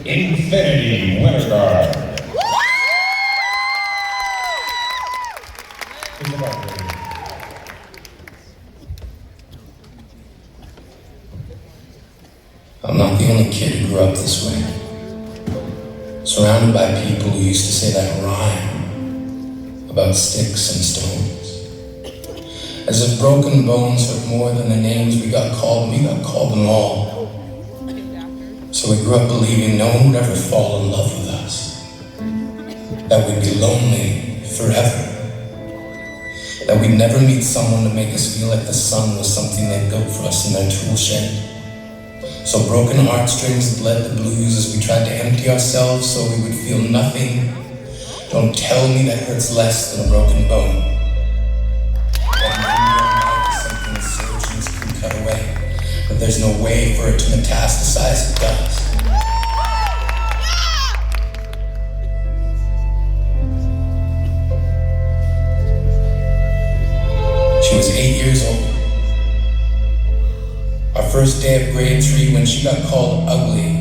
Infinity Winterguard. I'm not the only kid who grew up this way. Surrounded by people who used to say that rhyme about sticks and stones. As if broken bones hurt more than the names we got called them all. So we grew up believing no one would ever fall in love with us. That we'd be lonely forever. That we'd never meet someone to make us feel like the sun was something they built for us in their tool shed. So broken heartstrings bled the blues as we tried to empty ourselves so we would feel nothing. Don't tell me that hurts less than a broken bone. Something surgeons can cut away, but there's no way for it to metastasize, it does. She was 8 years old. Our first day of grade 3 when she got called ugly.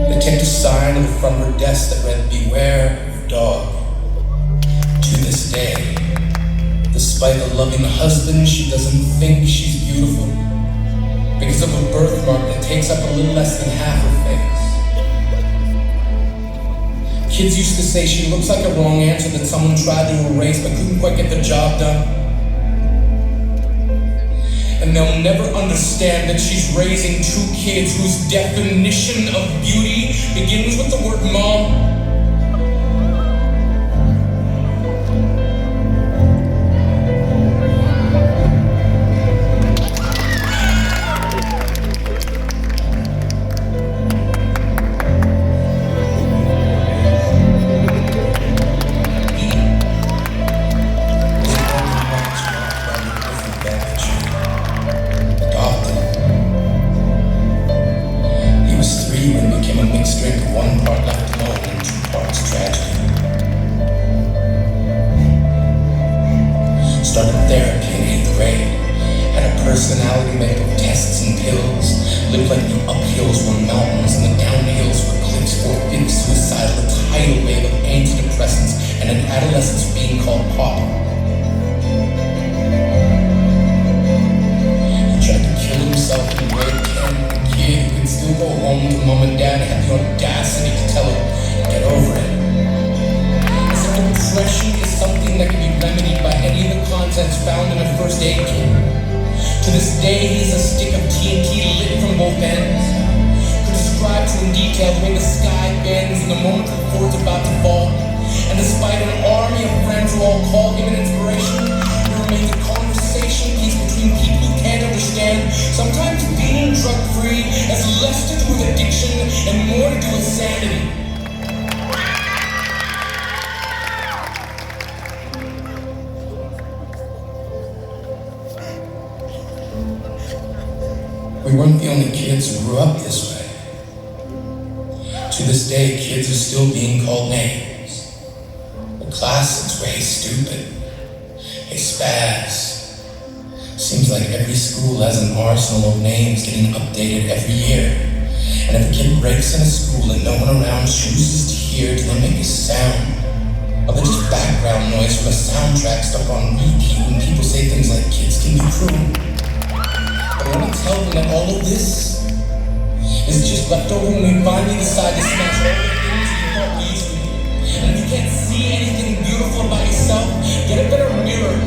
They taped a sign on the front of her desk that read, "Beware of dog." To this day, despite a loving husband, she doesn't think she's beautiful because of a birthmark that takes up a little less than half her face. Kids used to say she looks like a wrong answer that someone tried to erase but couldn't quite get the job done. And they'll never understand that she's raising 2 kids whose definition of beauty begins with the word mom. Started therapy in 8th grade. Had a personality made of tests and pills. Lived like the uphills were mountains and the downhills were cliffs. 4 suicidal, a tidal wave of antidepressants, and an adolescence being called pop. He tried to kill himself in grade 10. A kid who could still go home to mom and dad had the audacity to tell him, "Get over it." Depression is something that can be remedied by any of the contents found in a first aid kit. To this day, he's a stick of TNT lit from both ends. Could describe to in detail the way the sky bends in the moment before it's about to fall. And despite an army of friends who all call him an inspiration, he remains a conversation piece between people who can't understand. Sometimes being drug-free has less to do with addiction and more to do with sanity. We weren't the only kids who grew up this way. To this day, kids are still being called names. The classics were, "Hey stupid," "Hey spaz." Seems like every school has an arsenal of names getting updated every year. And if a kid breaks in a school and no one around chooses to hear, do they make a sound? Or they're just background noise from a soundtrack stuck on repeat when people say things like kids can be cruel. I want to tell them that all of this is just left over when we finally decide to smash all the things we thought we used to be. And if you can't see anything beautiful about yourself, get a better mirror.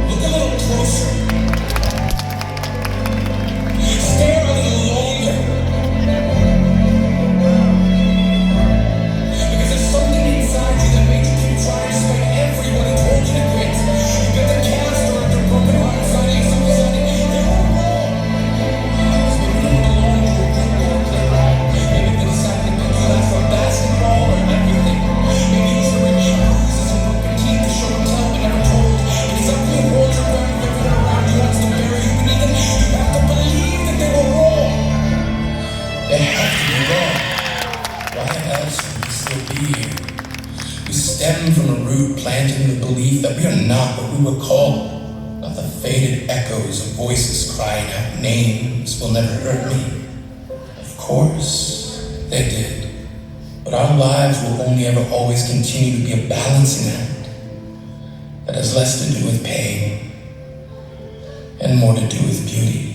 Look a little closer. Stare a little longer. Because there's something inside you that makes you keep trying despite everyone who told you to quit. You got the cast or the broken heart inside you, something they were wrong. So maybe you don't belong to a group or a playground. Maybe they decided to pick you out for basketball or everything. Maybe you should remain bruises and broken teeth to show them help but never told. Because something that holds you around if everyone around you wants to bury you beneath it, you have to believe that they were wrong. They have to be wrong. Why else would we still be here? We stem from a root planted in the belief that we are not what we were called, not the faded echoes of voices crying out names will never hurt me. Of course, they did. But our lives will only ever always continue to be a balancing act that has less to do with pain and more to do with beauty.